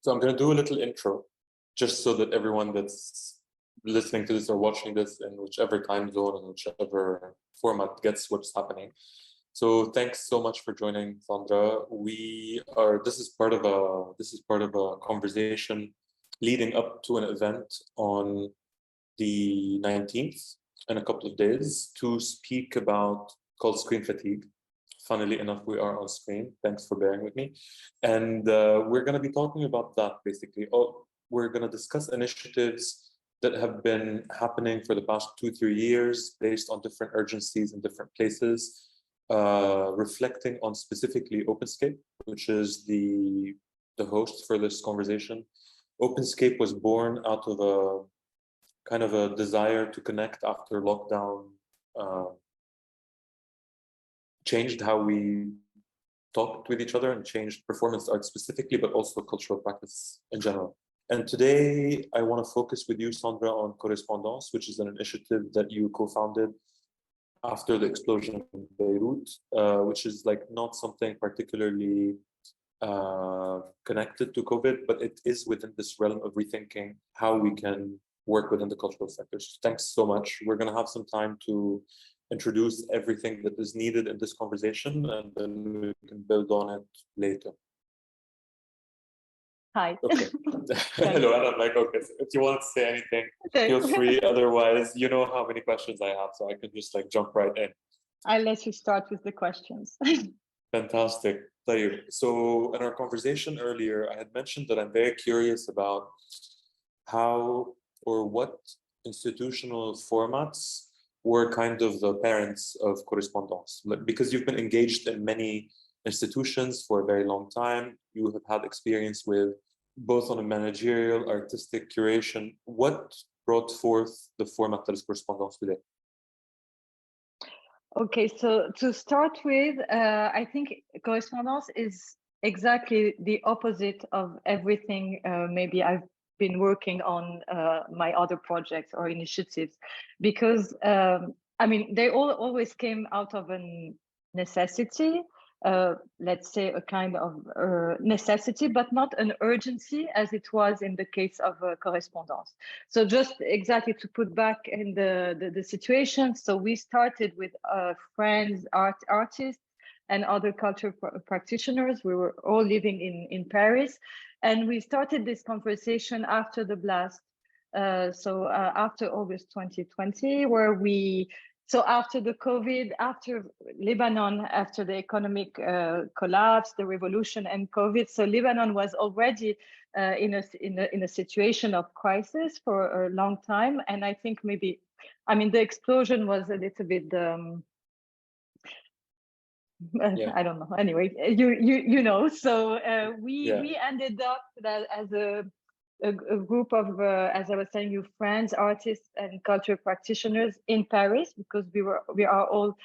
So I'm going to do a little intro, just so that everyone that's listening to this or watching this in whichever time zone and whichever format gets what's happening. So thanks so much for joining, Sandra. This is part of a conversation leading up to an event on the 19th in a couple of days to speak about called screen fatigue. Funnily enough, we are on screen. Thanks for bearing with me. And we're going to be talking about that basically. We're going to discuss initiatives that have been happening for the past 2-3 years based on different urgencies in different places, reflecting on specifically OpenScape, which is the host for this conversation. OpenScape was born out of a kind of a desire to connect after lockdown changed how we talked with each other and changed performance art specifically, but also cultural practice in general. And today I want to focus with you, Sandra, on Correspondaences, which is an initiative that you co-founded after the explosion in Beirut, which is like not something particularly connected to COVID, but it is within this realm of rethinking how we can work within the cultural sectors. Thanks so much. We're going to have some time to introduce everything that is needed in this conversation, and then we can build on it later. Hi. Okay. Hello, and I'm like, okay, so if you want to say anything, feel free. Otherwise, you know how many questions I have, so I can just like jump right in. I'll let you start with the questions. Fantastic. So in our conversation earlier, I had mentioned that I'm very curious about how or what institutional formats were kind of the parents of Correspondaences, because you've been engaged in many institutions for a very long time. You have had experience with both on a managerial, artistic curation. What brought forth the format that is Correspondaences today? Okay, so to start with, I think Correspondaences is exactly the opposite of everything maybe I've been working on my other projects or initiatives, because I mean, they always came out of a necessity, let's say a kind of necessity, but not an urgency as it was in the case of Correspondaences. So just exactly to put back in the situation, so we started with friends, artists, and other culture practitioners. We were all living in Paris, and we started this conversation after the blast. After August 2020, so after the COVID, after Lebanon, after the economic collapse, the revolution and COVID, so Lebanon was already in a situation of crisis for a long time. And I think maybe, I mean, the explosion was a little bit, I don't know. Anyway, you know, so we ended up that as a group of, as I was telling you, friends, artists, and cultural practitioners in Paris, because we are all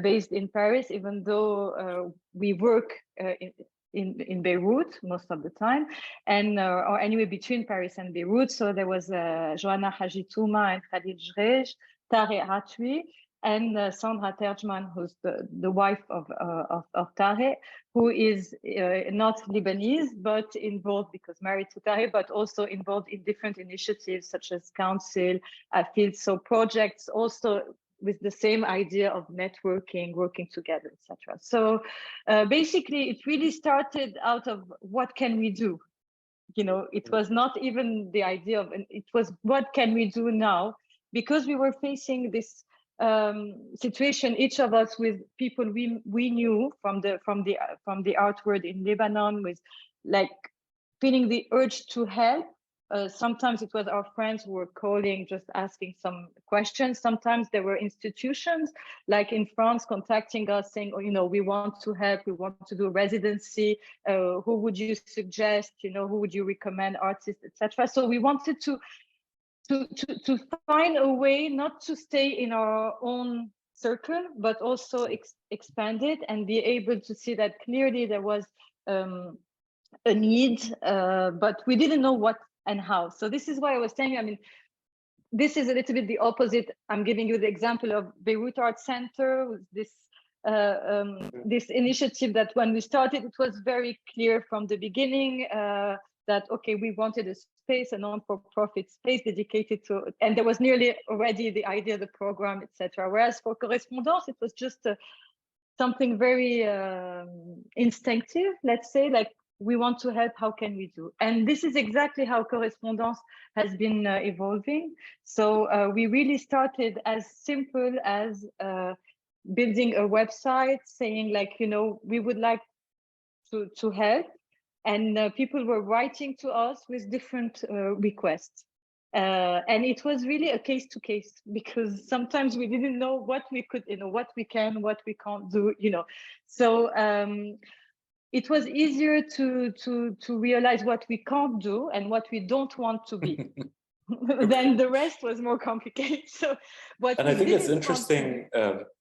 based in Paris, even though we work in Beirut most of the time, and or anyway between Paris and Beirut. So there was Joanna Hajitouma and Khalid Jrej, Tarek Hatwi, and Sandra Terjman, who's the wife of Tarek, who is not Lebanese, but involved, because married to Tarek, but also involved in different initiatives such as council, field, so projects also with the same idea of networking, working together, etc. So basically, it really started out of what can we do? You know, it was not even the idea of, it was what can we do now? Because we were facing this situation, each of us with people we knew from the art world in Lebanon, with like feeling the urge to help. Sometimes it was our friends who were calling, just asking some questions. Sometimes there were institutions, like in France, contacting us saying, oh, you know, we want to help, we want to do a residency. Who would you suggest? You know, who would you recommend, artists, etc. So we wanted to find a way not to stay in our own circle, but also expand it and be able to see that clearly there was a need, but we didn't know what and how. So this is why I was saying, I mean, this is a little bit the opposite. I'm giving you the example of Beirut Art Center, with this initiative that when we started, it was very clear from the beginning that, okay, we wanted a space, a non-for-profit space dedicated to, and there was nearly already the idea, the program, etc. Whereas for Correspondence, it was just something very instinctive, let's say, like, we want to help, how can we do? And this is exactly how Correspondence has been evolving. So we really started as simple as building a website, saying like, you know, we would like to help. And people were writing to us with different requests. And it was really a case to case, because sometimes we didn't know what we could, you know, what we can, what we can't do, you know. So it was easier to realize what we can't do and what we don't want to be. Then the rest was more complicated. So and I think it's interesting,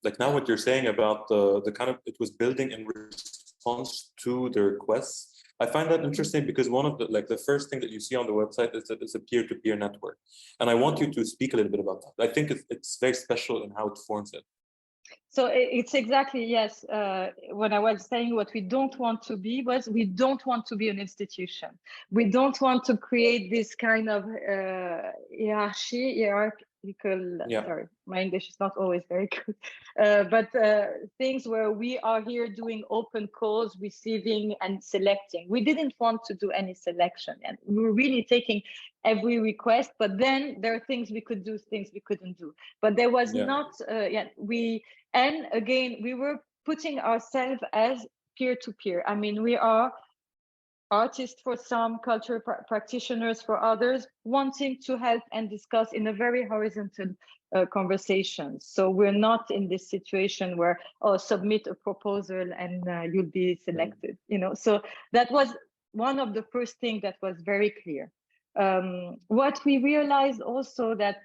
like now what you're saying about the kind of, it was building in response to the requests. I find that interesting because one of the, like the first thing that you see on the website is that it's a peer-to-peer network. And I want you to speak a little bit about that. I think it's very special in how it forms it. So it's exactly, yes. When I was saying what we don't want to be was, we don't want to be an institution. We don't want to create this kind of hierarchical, sorry, my English is not always very good, but things where we are here doing open calls, receiving and selecting. We didn't want to do any selection, and we were really taking every request, but then there are things we could do, things we couldn't do. But there was not, and again, we were putting ourselves as peer-to-peer. I mean, we are artists for some, cultural practitioners for others, wanting to help and discuss in a very horizontal conversation. So we're not in this situation where, oh, submit a proposal and you'll be selected, you know. So that was one of the first things that was very clear. What we realized also that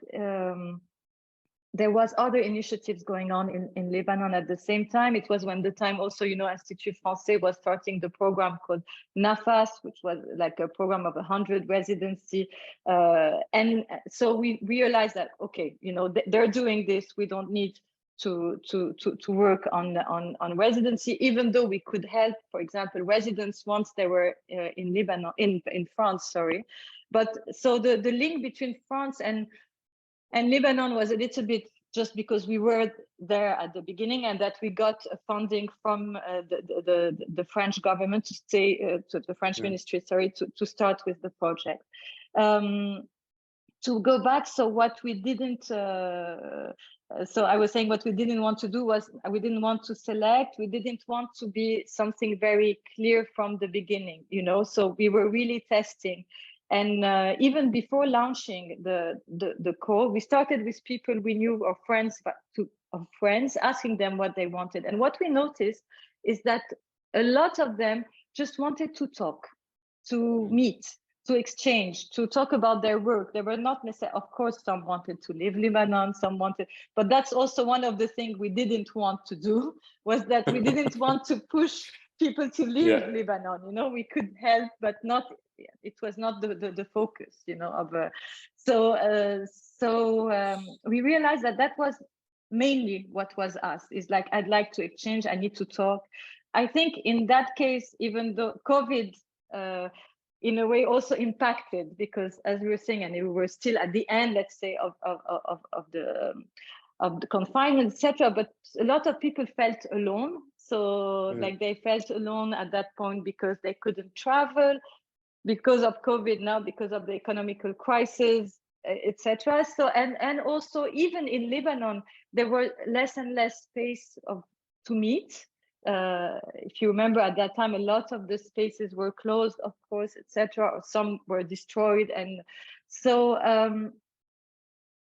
there was other initiatives going on in Lebanon at the same time. It was when the time also, you know, Institut Français was starting the program called NAFAS, which was like a program of 100 residency. And so we realized that, okay, you know, they're doing this. We don't need to work on residency, even though we could help, for example, residents once they were in Lebanon, in France, sorry. But so the link between France and Lebanon was a little bit just because we were there at the beginning, and that we got funding from the French government to stay to the French ministry, sorry, to start with the project. To go back, so what we didn't, so I was saying what we didn't want to do was, we didn't want to select, we didn't want to be something very clear from the beginning, you know, so we were really testing. And even before launching the call, we started with people we knew, or friends, asking them what they wanted. And what we noticed is that a lot of them just wanted to talk, to meet, to exchange, to talk about their work. They were not necessarily, of course, some wanted to leave Lebanon, some wanted, but that's also one of the things we didn't want to do, was that we didn't want to push people to leave Lebanon. You know, we could help, but not, it was not the focus, you know, of we realized that was mainly what was us, is like, I'd like to exchange, I need to talk. I think in that case, even though COVID in a way also impacted, because as we were saying, and we were still at the end, let's say, of the confinement, etc., but a lot of people felt alone. So like they felt alone at that point because they couldn't travel, because of COVID, now because of the economical crisis, etc. So and also even in Lebanon, there were less and less space to meet. If you remember, at that time, a lot of the spaces were closed, of course, etc., or some were destroyed. And so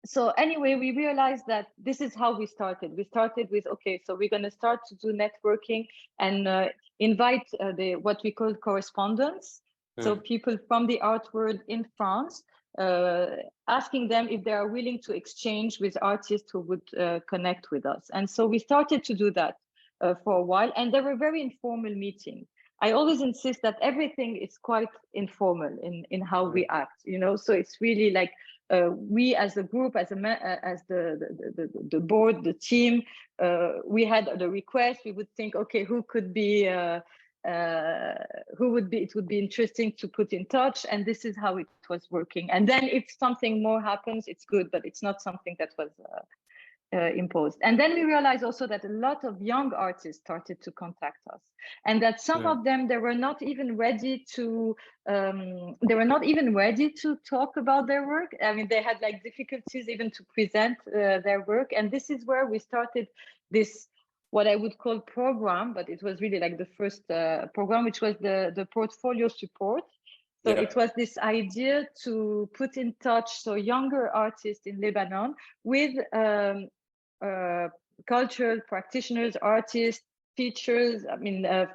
so anyway, we realized that this is how we started. We started with, okay, so we're going to start to do networking and invite what we call correspondents. So people from the art world in France, asking them if they are willing to exchange with artists who would connect with us. And so we started to do that for a while, and they were very informal meetings. I always insist that everything is quite informal in how we act, you know. So it's really like we as a group, as the board, the team, we had the request. We would think, okay, who could be it would be interesting to put in touch, and this is how it was working. And then if something more happens, it's good, but it's not something that was imposed. And then we realized also that a lot of young artists started to contact us, and that some of them, they were not even ready to talk about their work. I mean, they had like difficulties even to present their work. And this is where we started this, what I would call program, but it was really like the first program, which was the portfolio support. So it was this idea to put in touch younger artists in Lebanon with cultural practitioners, artists, teachers,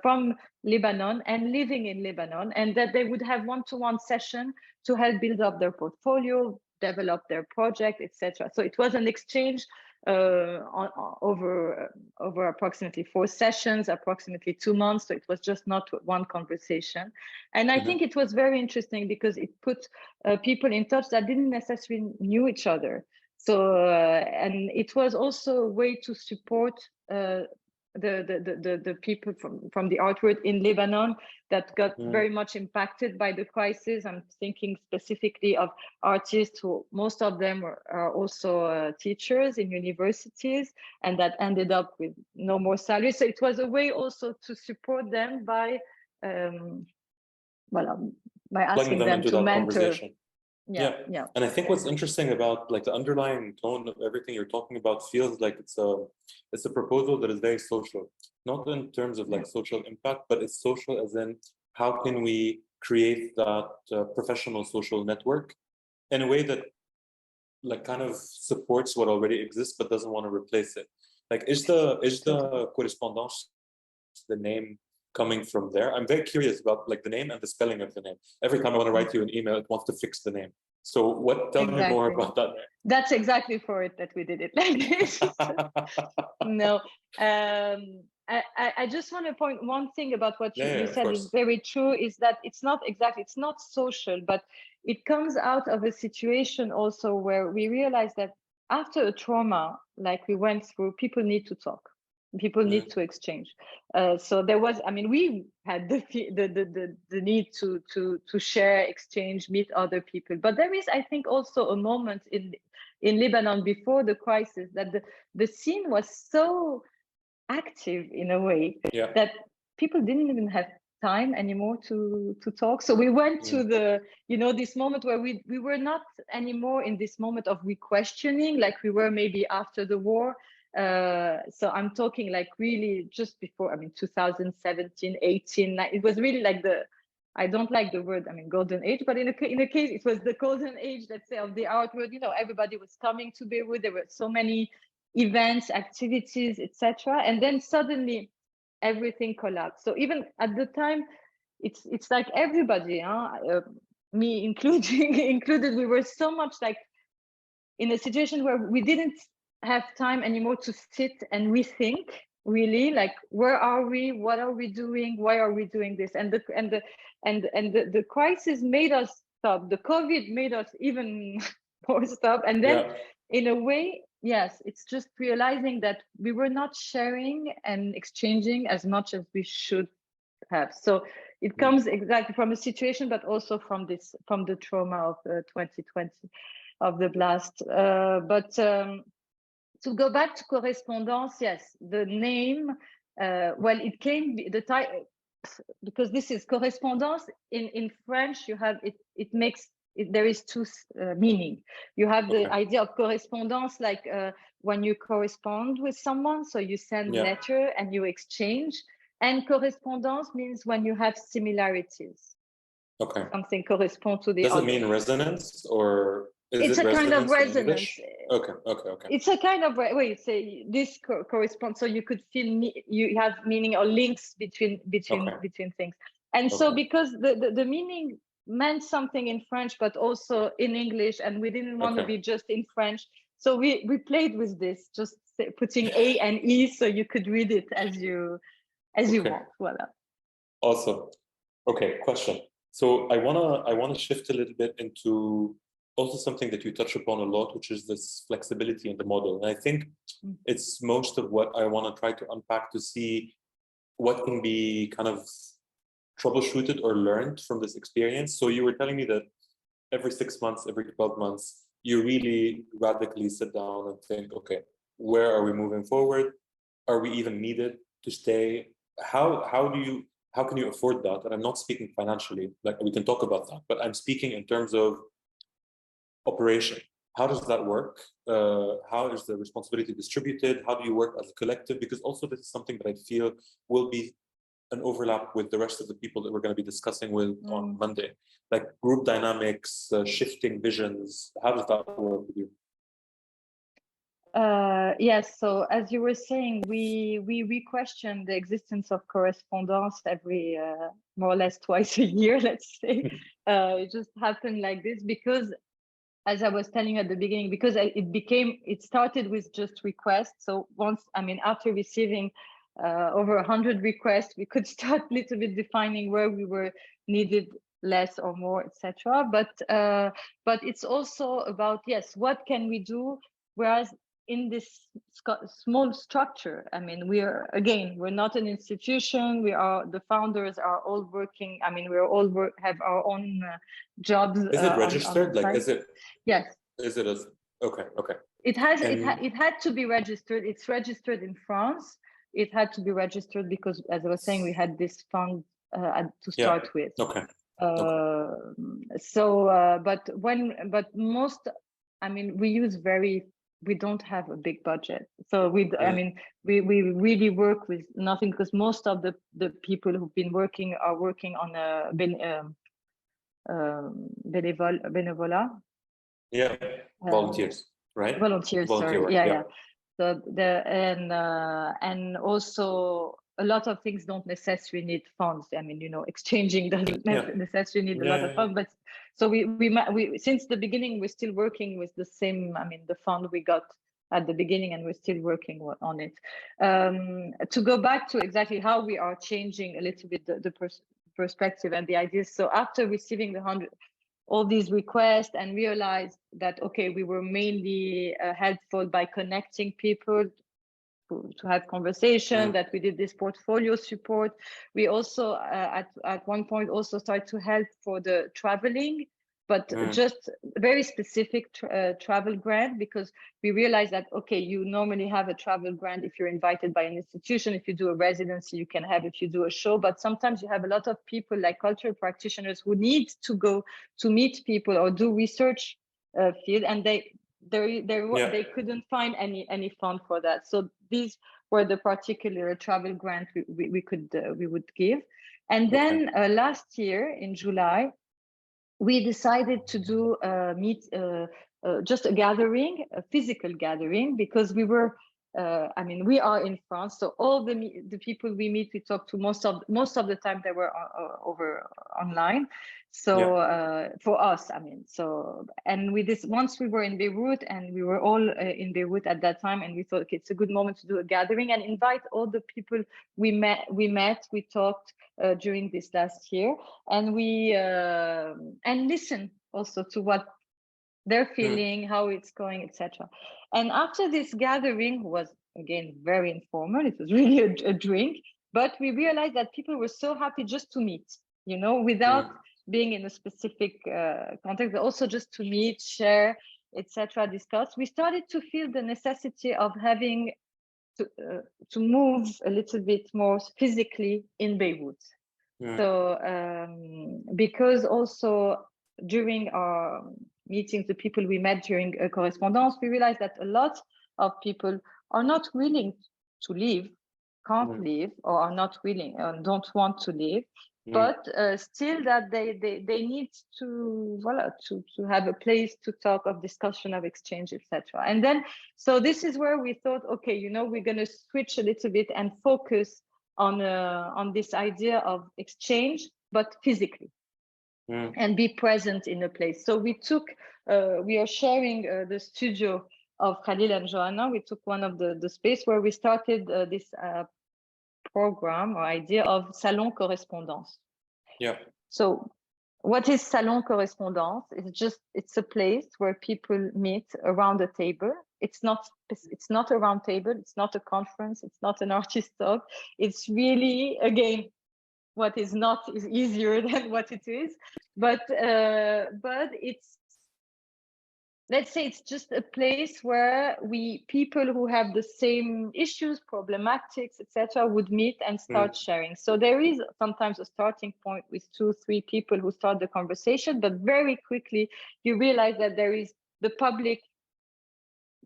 from Lebanon and living in Lebanon, and that they would have one-to-one session to help build up their portfolio, develop their project, etc. So it was an exchange over approximately 4 sessions, approximately 2 months. So it was just not one conversation. And I think it was very interesting because it put people in touch that didn't necessarily knew each other. So and it was also a way to support the people from the art world in Lebanon that got very much impacted by the crisis. I'm thinking specifically of artists who, most of them are also teachers in universities, and that ended up with no more salary. So it was a way also to support them by asking them to mentor. Yeah. And I think what's interesting about like the underlying tone of everything you're talking about feels like it's a proposal that is very social, not in terms of like social impact, but it's social as in how can we create that professional social network in a way that like kind of supports what already exists but doesn't want to replace it. Like is the Correspondaences the name coming from there? I'm very curious about like the name and the spelling of the name. Every time I want to write you an email, it wants to fix the name. So tell me more about that. That's exactly for it that we did it like this. No, I just want to point one thing about what you said is very true, is that it's not social, but it comes out of a situation also where we realize that after a trauma like we went through, people need to talk. People need to exchange. So there was, we had the need to share, exchange, meet other people. But there is, I think, also a moment in Lebanon before the crisis that the scene was so active in a way that people didn't even have time anymore to talk. So we went to this moment where we were not anymore in this moment of re-questioning like we were maybe after the war. So I'm talking like really just before, 2017, 18, it was really like I don't like the word, golden age, but in a case, it was the golden age, let's say, of the art world. Everybody was coming to Beirut. There were so many events, activities, etc. And then suddenly everything collapsed. So even at the time, it's like everybody, me included, we were so much like in a situation where we didn't have time anymore to sit and rethink really like where are we, what are we doing, why are we doing this, and the crisis made us stop. The COVID made us even more stop, and then in a way, yes, it's just realizing that we were not sharing and exchanging as much as we should have. So it comes exactly from a situation, but also from the trauma of 2020, of the blast. To go back to Correspondence, yes, the name, it came, the title, because this is Correspondence, in French, you have, there is two meaning. You have the idea of correspondence, like when you correspond with someone, so you send letter and you exchange, and correspondence means when you have similarities. Something corresponds to the other. Does it mean resonance, or it's a kind of resonance? Okay. It's a kind of way. Say this corresponds, so you could feel you have meaning or links between things. And so because the meaning meant something in French, but also in English, and we didn't want to be just in French, so we played with this, just putting A and E, so you could read it as you want. Voila. Awesome. Okay, question. So I wanna shift a little bit into also something that you touch upon a lot, which is this flexibility in the model. And I think it's most of what I want to try to unpack to see what can be kind of troubleshooted or learned from this experience? So you were telling me that every 6 months, every 12 months, you really radically sit down and think, okay, where are we moving forward? Are we even needed to stay? How can you afford that? And I'm not speaking financially, like we can talk about that, but I'm speaking in terms of operation. How does that work? How is the responsibility distributed? How do you work as a collective? Because also this is something that I feel will be an overlap with the rest of the people that we're going to be discussing with on Monday, like group dynamics, shifting visions. How does that work with you? Yes, so as you were saying, we question the existence of correspondence every more or less twice a year, let's say. It just happened like this because, as I was telling you at the beginning, because it started with just requests. So once, I mean, after receiving over 100 requests, we could start a little bit defining where we were needed less or more, etc. But it's also about, yes, what can we do? Whereas in this small structure, I mean, we're not an institution. The founders are all working. I mean, we're all have our own jobs. Is it registered? Like, is it? Yes. Is it okay? It had to be registered. It's registered in France. It had to be registered because, as I was saying, we had this fund to start with. Okay. But most, I mean, we don't have a big budget. So we really work with nothing because most of the people who've been working are working on a benevola. Yeah, volunteers, right? Volunteers, sorry. Yeah. So and also a lot of things don't necessarily need funds. I mean, exchanging doesn't necessarily need a lot of funds. But so we since the beginning we're still working with the same. I mean, the fund we got at the beginning, and we're still working on it. To go back to exactly how we are changing a little bit the perspective and the ideas. So after receiving all these requests and realized that, okay, we were mainly helpful by connecting people to have conversation, that we did this portfolio support. We also, at one point, also started to help for the traveling, but just very specific travel grant, because we realized that, okay, you normally have a travel grant if you're invited by an institution. If you do a residency, you can have if you do a show, but sometimes you have a lot of people like cultural practitioners who need to go to meet people or do research field, and they couldn't find any fund for that. So these were the particular travel grant we would give. And then last year in July, we decided to do just a gathering, a physical gathering, because we were, we are in France, so all the people we meet, we talk to most of the time they were over online. So for us, and once we were in Beirut, and we were all in Beirut at that time, and we thought, okay, it's a good moment to do a gathering and invite all the people we talked during this last year, and we and listen also to what they're feeling, how it's going, etc. And after this gathering was again very informal, it was really a drink, but we realized that people were so happy just to meet, without being in a specific context, but also just to meet, share, etc., discuss. We started to feel the necessity of having to move a little bit more physically in Beirut. So because also during our meetings, the people we met during a correspondence, we realized that a lot of people are not willing to leave, can't leave, or are not willing and don't want to leave, but still that they need to have a place to talk, of discussion, of exchange, etc. And then, so this is where we thought, okay, we're going to switch a little bit and focus on this idea of exchange, but physically, and be present in a place. So we are sharing the studio of Khalil and Joanna. We took one of the space where we started this program or idea of Salon Correspondance. Yeah. So what is Salon Correspondance? It's a place where people meet around a table. It's not a round table. It's not a conference. It's not an artist talk. It's really, again, what is not is easier than what it is, but it's, let's say, it's just a place where people who have the same issues, problematics, etc., would meet and start sharing. So there is sometimes a starting point with 2-3 people who start the conversation, but very quickly you realize that there is the public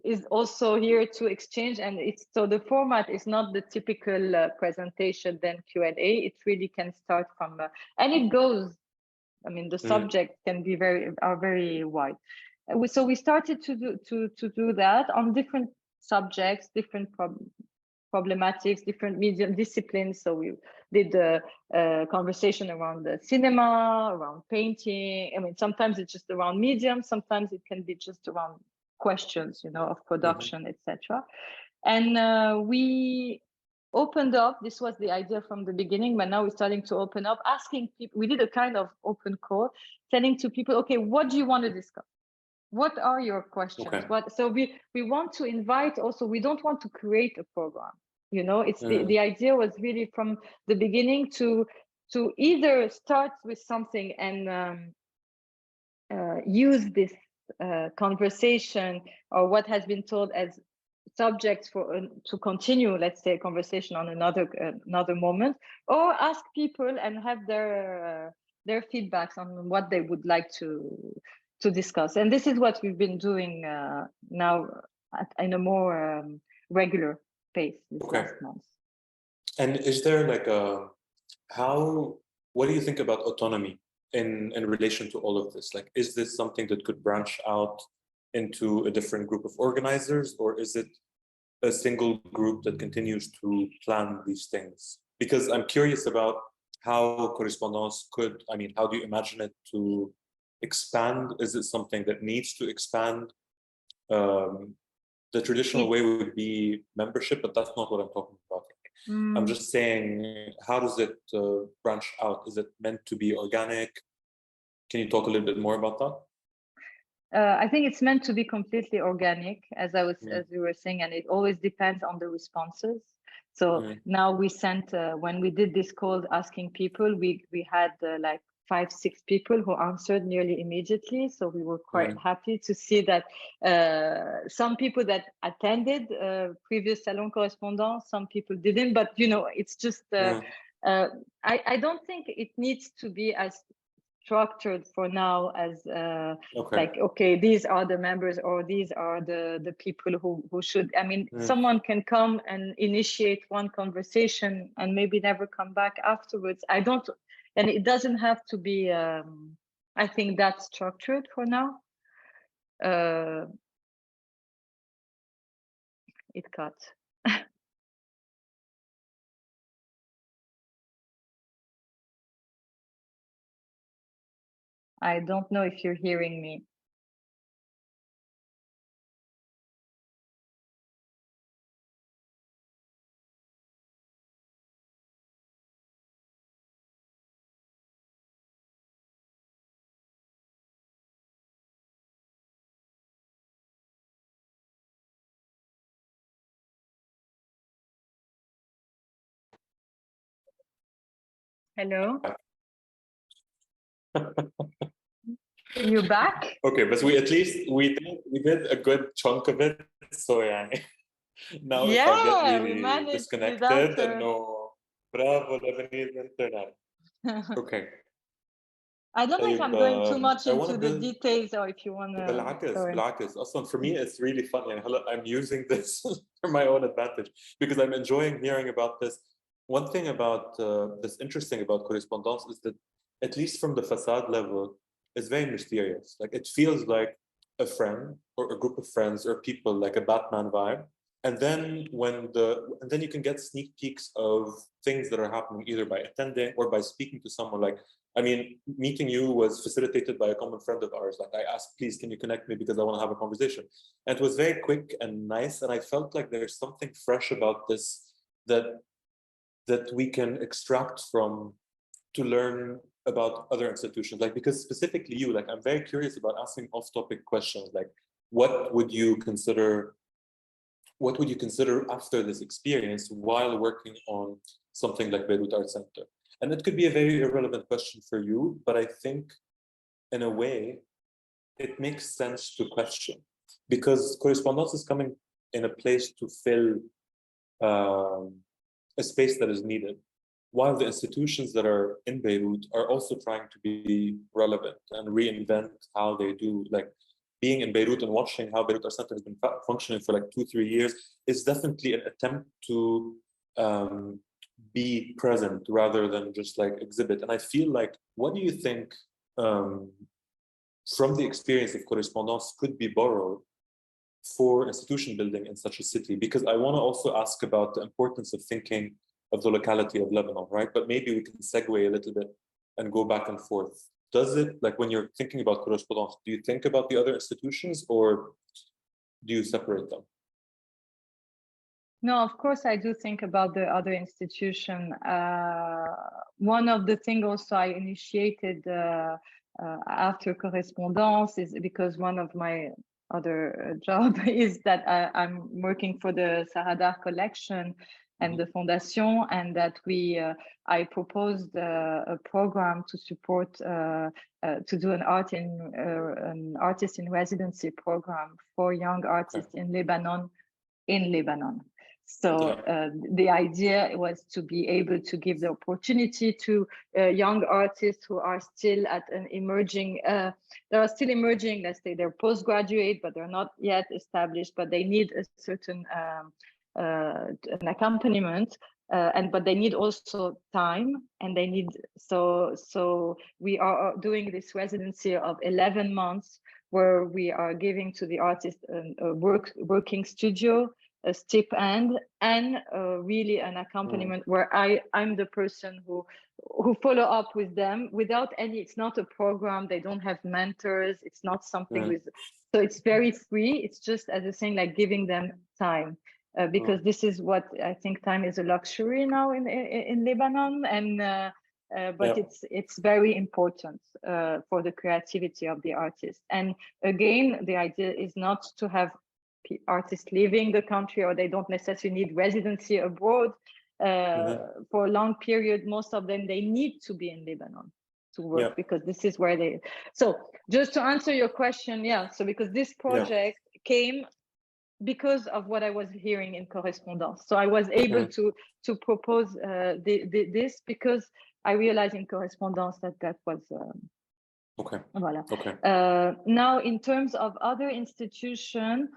is also here to exchange, and it's so the format is not the typical presentation then Q&A. It really can start from and it goes, I mean, the subject can be very wide. So we started to do that on different subjects, different problematics, different medium disciplines. So we did a conversation around the cinema, around painting. I mean, sometimes it's just around medium, sometimes it can be just around questions, you know, of production, etc. And we opened up. This was the idea from the beginning, but now we're starting to open up, asking people. We did a kind of open call, telling to people, okay, what do you want to discuss? What are your questions? So we want to invite also, we don't want to create a program, you know, it's the idea was really from the beginning to either start with something and use this conversation or what has been told as subjects for to continue, let's say, a conversation on another moment, or ask people and have their feedbacks on what they would like to discuss. And this is what we've been doing now in a more regular pace this last month. And is there like what do you think about autonomy in relation to all of this? Like, is this something that could branch out into a different group of organizers, or is it a single group that continues to plan these things? Because I'm curious about how Correspondence could, I mean, how do you imagine it to expand? Is it something that needs to expand? The traditional way would be membership, but that's not what I'm talking about. I'm just saying, how does it branch out? Is it meant to be organic? Can you talk a little bit more about that? I think it's meant to be completely organic, as we were saying, and it always depends on the responses. So now we sent, when we did this call asking people, we had like 5-6 people who answered nearly immediately. So we were quite happy to see that some people that attended previous Salon Correspondance, some people didn't, but you know, it's just, I don't think it needs to be as structured for now as like, okay, these are the members or these are the people who should, I mean, someone can come and initiate one conversation and maybe never come back afterwards. And it doesn't have to be, I think, that structured for now. It cut. I don't know if you're hearing me. Hello? You back? Okay, but we did a good chunk of it. So yeah. Now if I get really disconnected and no, bravo, Lebanese internet. Okay. I don't know if I'm going too much into the details or if you want to. بالعكس. Also, for me, it's really fun. And I'm using this for my own advantage because I'm enjoying hearing about this. One thing about that's interesting about Correspondence is that, at least from the facade level, it's very mysterious. Like, it feels like a friend or a group of friends or people, like a Batman vibe. And then you can get sneak peeks of things that are happening either by attending or by speaking to someone. Like, I mean, meeting you was facilitated by a common friend of ours. Like, I asked, please, can you connect me because I want to have a conversation? And it was very quick and nice. And I felt like there's something fresh about this that we can extract from to learn about other institutions. Like, because specifically you, like, I'm very curious about asking off-topic questions. Like, what would you consider after this experience while working on something like Beirut Art Center? And it could be a very irrelevant question for you, but I think in a way, it makes sense to question, because correspondence is coming in a place to fill a space that is needed, while the institutions that are in Beirut are also trying to be relevant and reinvent how they do. Like being in Beirut and watching how Beirut Art Center has been functioning for like 2-3 years is definitely an attempt to be present rather than just like exhibit. And I feel like, what do you think from the experience of correspondence could be borrowed for institution building in such a city? Because I want to also ask about the importance of thinking of the locality of Lebanon, right? But maybe we can segue a little bit and go back and forth. Does it, like when you're thinking about correspondence, do you think about the other institutions or do you separate them? No, of course I do think about the other institution. One of the things also I initiated after correspondence is because one of my other job is that I'm working for the Sahadar collection and the Fondation, and that I proposed a program to support to do an artist in residency program for young artists in Lebanon. So the idea was to be able to give the opportunity to young artists who are still at an emerging, let's say they're postgraduate, but they're not yet established, but they need a certain an accompaniment, but they need also time, and they need, so we are doing this residency of 11 months where we are giving to the artist a working studio, a stipend, and really an accompaniment where I'm the person who follow up with them without any, it's not a program, they don't have mentors, it's not something with, so it's very free. It's just, as I was saying, like giving them time, because this is what I think, time is a luxury now in Lebanon, and but it's very important for the creativity of the artist. And again, the idea is not to have artists leaving the country, or they don't necessarily need residency abroad for a long period. Most of them, they need to be in Lebanon to work because this is where they. So just to answer your question, so because this project came because of what I was hearing in correspondence, so I was able to propose this because I realized in correspondence that was voilà. Now, in terms of other institutions,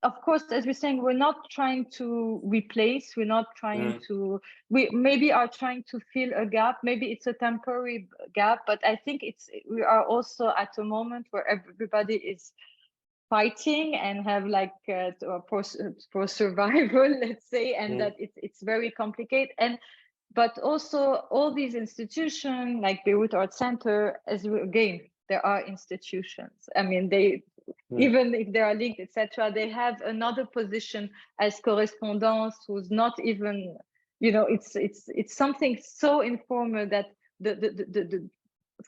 of course, as we're saying, we're not trying to replace, we're not trying to, we maybe are trying to fill a gap. Maybe it's a temporary gap, but I think we are also at a moment where everybody is fighting and have like for survival, let's say, and that it's very complicated. But also all these institutions like Beirut Art Center, again, there are institutions. I mean, they, even if they are linked, etc., they have another position as correspondents, who's not even, it's something so informal that the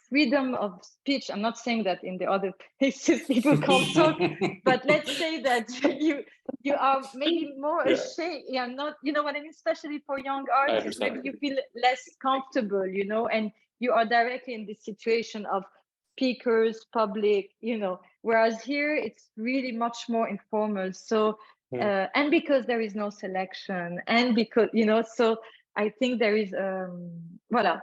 freedom of speech, I'm not saying that in the other places people can't talk, but let's say that you are maybe more ashamed, not, you know what I mean, especially for young artists, maybe you feel less comfortable, and you are directly in this situation of speakers, public, whereas here it's really much more informal. So and because there is no selection, and because so I think there is voila,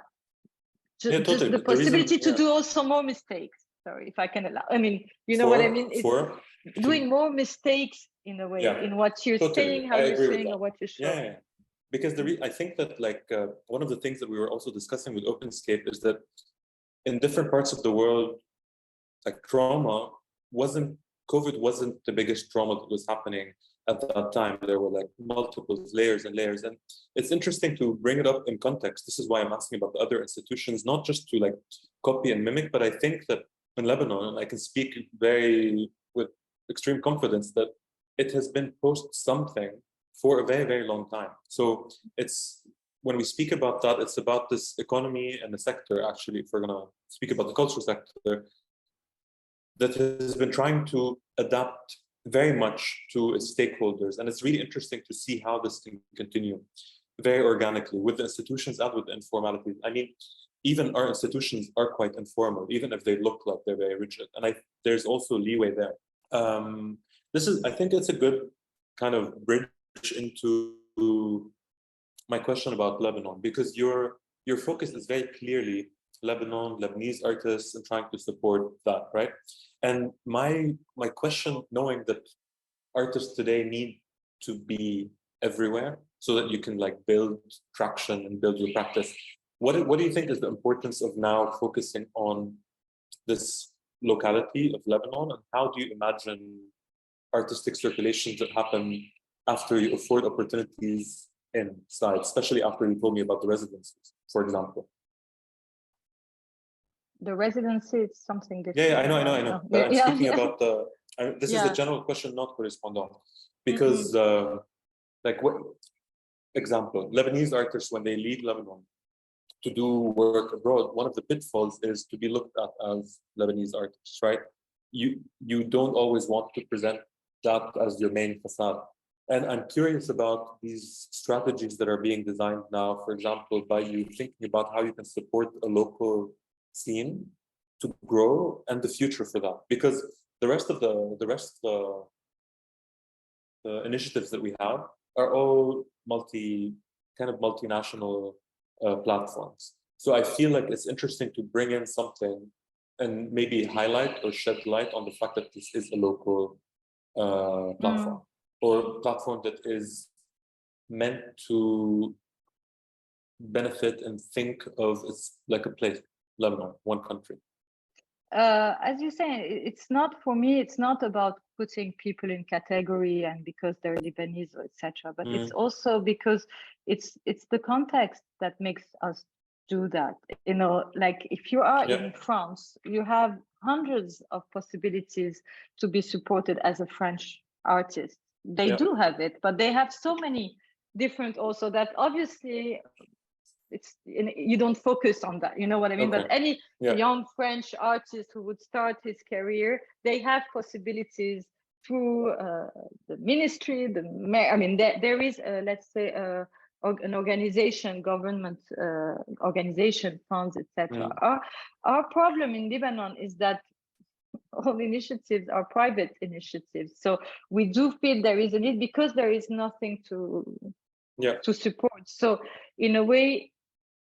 just the possibility to do also more mistakes. Sorry, if I can allow. I mean, what I mean? It's doing more mistakes in a way, in what you're saying, how you're saying, or what you're showing. Because I think that one of the things that we were also discussing with OpenScape is that in different parts of the world, like COVID wasn't the biggest trauma that was happening at that time. There were like multiple layers and layers, and it's interesting to bring it up in context. This is why I'm asking about the other institutions, not just to like copy and mimic, but I think that in Lebanon, and I can speak with extreme confidence, that it has been post something for a very, very long time. So it's, when we speak about that, it's about this economy and the sector, actually, if we're gonna speak about the cultural sector, that has been trying to adapt very much to its stakeholders. And it's really interesting to see how this can continue. very organically with the institutions and with the informalities. I mean, even our institutions are quite informal, even if they look like they're very rigid. And there's also leeway there. I think it's a good kind of bridge into my question about Lebanon, because your focus is very clearly Lebanon, Lebanese artists, and trying to support that, right? And my question, knowing that artists today need to be everywhere so that you can like build traction and build your practice. What do you think is the importance of now focusing on this locality of Lebanon, and how do you imagine artistic circulations that happen after you afford opportunities inside, especially after you told me about the residencies, for example? The residency is something different. Yeah, I know. But I'm speaking about this is a general question, not correspondent, because like what example, Lebanese artists, when they leave Lebanon to do work abroad, one of the pitfalls is to be looked at as Lebanese artists, right? You don't always want to present that as your main facade. And I'm curious about these strategies that are being designed now, for example, by you thinking about how you can support a local scene to grow and the future for that. Because the rest of the initiatives that we have are all multinational platforms. So I feel like it's interesting to bring in something and maybe highlight or shed light on the fact that this is a local platform, or platform that is meant to benefit and think of it's like a place, Lebanon, one country. As you say, it's not, for me, it's not about putting people in category and because they're Lebanese, etc. But it's also because it's the context that makes us do that. You know, like if you are in France, you have hundreds of possibilities to be supported as a French artist. They do have it, but they have so many different also that obviously you don't focus on that, you know what I mean? But any young French artist who would start his career, they have possibilities through the ministry, there is let's say an organization, government organization, funds, etc. Our problem in Lebanon is that all initiatives are private initiatives, so we do feel there is a need because there is nothing to support. So in a way,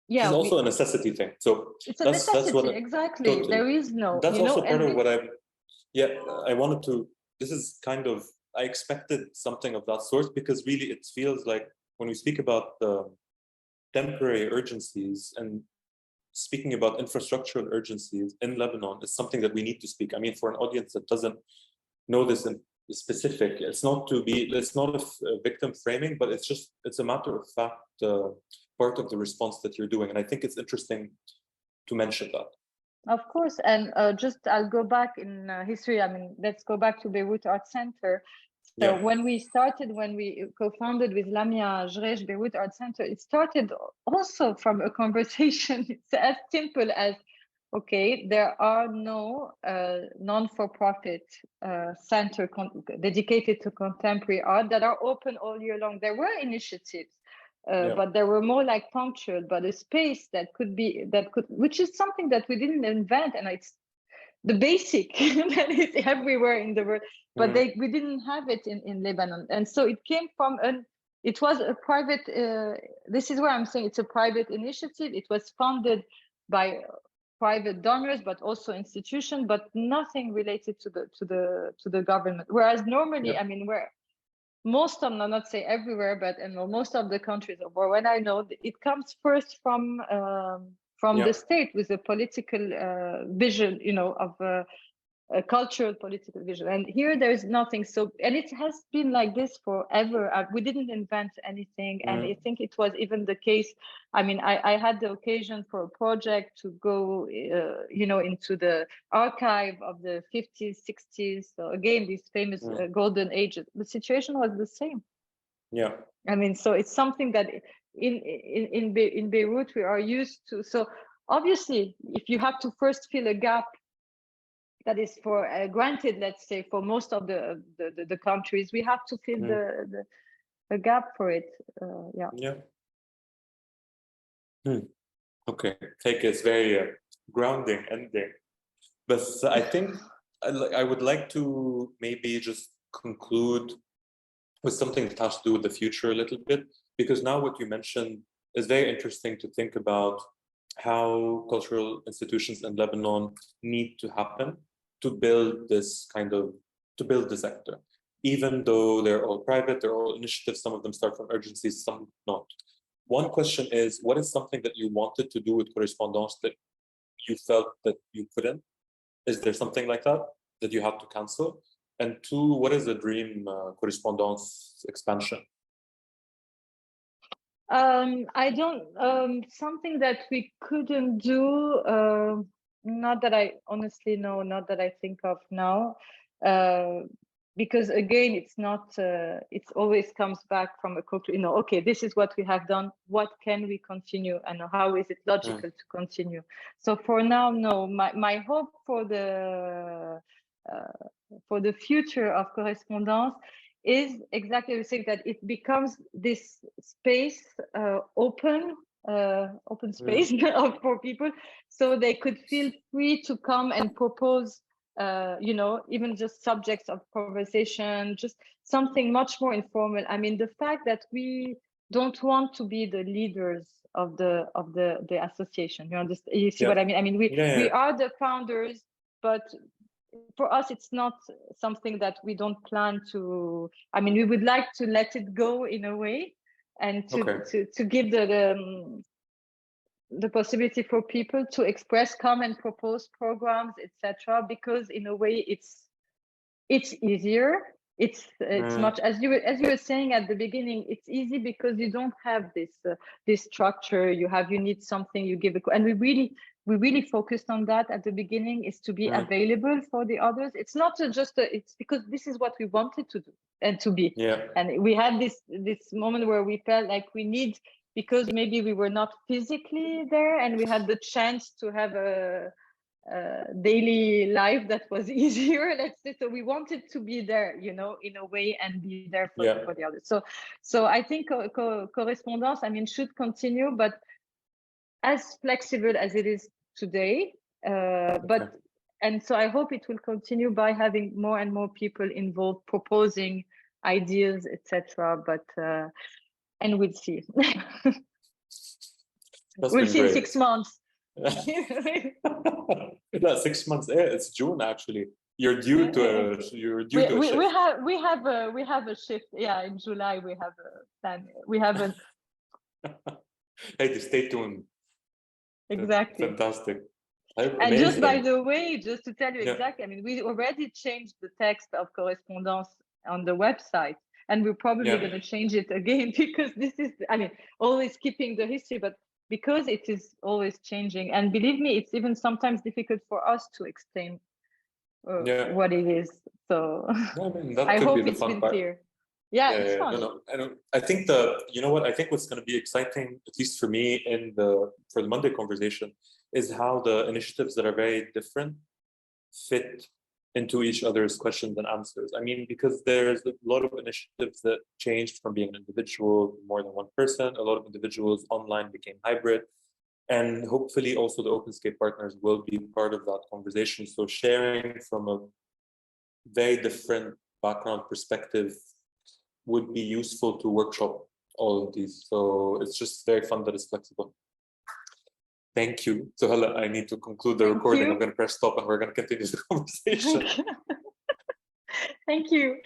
it's also a necessity thing. So it's a necessity, exactly. Totally. There is no. That's also part of what I wanted to. This is kind of, I expected something of that sort, because really it feels like when we speak about the temporary urgencies and speaking about infrastructural urgencies in Lebanon, is something that we need to speak. I mean, for an audience that doesn't know this in specific, it's not a victim framing, but it's a matter of fact part of the response that you're doing. And I think it's interesting to mention that. Of course. And I'll go back in history. I mean, let's go back to Beirut Art Center. So when we co-founded with Lamia Jresh Beirut Art Center, it started also from a conversation. It's as simple as, okay, there are no non-for-profit center dedicated to contemporary art that are open all year long. There were initiatives, but they were more like punctual, but a space which is something that we didn't invent, and it's the basic that is everywhere in the world, but we didn't have it in Lebanon. And so it came from it was a private, this is where I'm saying it's a private initiative. It was funded by private donors, but also institutions, but nothing related to the government. Whereas normally, I mean, where most of them, not say everywhere, but in most of the countries, or when I know, it comes first from the state with a political vision, you know, of a cultural political vision. And here there is nothing. So, and it has been like this forever. We didn't invent anything. And I think it was even the case. I mean, I had the occasion for a project to go, you know, into the archive of the 50s, 60s. So again, these famous golden ages, the situation was the same. Yeah. I mean, so it's something that in Beirut we are used to. So obviously, if you have to first fill a gap that is for granted, let's say for most of the countries, we have to fill the gap for it. Yeah. Okay, take is very grounding ending. But I think I would like to maybe just conclude with something that has to do with the future a little bit, because now what you mentioned is very interesting to think about how cultural institutions in Lebanon need to happen to build this sector. Even though they're all private, they're all initiatives, some of them start from urgencies, some not. One question is, what is something that you wanted to do with Correspondence that you felt that you couldn't? Is there something like that that you had to cancel? And two, what is the dream Correspondence expansion? I don't, something that we couldn't do, not that I honestly know, not that I think of now, because again, it's not, it always comes back from a culture, okay, this is what we have done, what can we continue and how is it logical to continue? So for now, no, my hope for the future of Correspondence is exactly the same, that it becomes this space, open space for people, so they could feel free to come and propose, even just subjects of conversation, just something much more informal. I mean, the fact that we don't want to be the leaders of the association, you see what I mean? I mean, we are the founders, but for us, it's not something that we don't plan to. I mean, we would like to let it go in a way, and to give the possibility for people to express, come and propose programs, etc. Because in a way, it's easier. It's much, as you were saying at the beginning, it's easy because you don't have this structure. You need something, you give and we really focused on that at the beginning, is to be available for the others. It's not just it's because this is what we wanted to do and to be. And we had this moment where we felt like we need, because maybe we were not physically there and we had the chance to have a daily life that was easier, let's say. So we wanted to be there, in a way, and be there for the others. So I think Correspondence, I mean, should continue, but as flexible as it is today. And so I hope it will continue by having more and more people involved, proposing ideas, etc. But and we'll see. We'll see in 6 months. No, 6 months. It's June actually. You're due to a shift. We have a shift. Yeah, in July we have a plan. We have a. Hey, stay tuned. Exactly. Fantastic. And just by the way, just to tell you exactly, I mean, we already changed the text of Correspondence on the website, and we're probably going to change it again, because this is, I mean, always keeping the history, but because it is always changing. And believe me, it's even sometimes difficult for us to explain what it is. So I hope it's been clear. Yeah, it's fun. No. I think I think what's going to be exciting, at least for me, for the Monday conversation, is how the initiatives that are very different fit into each other's questions and answers. I mean, because there's a lot of initiatives that changed from being an individual to more than one person. A lot of individuals online became hybrid. And hopefully also the OpenScape partners will be part of that conversation. So sharing from a very different background perspective would be useful to workshop all of these. So it's just very fun that it's flexible. Thank you. So Hala, I need to conclude the recording. I'm going to press stop and we're going to continue the conversation. Thank you.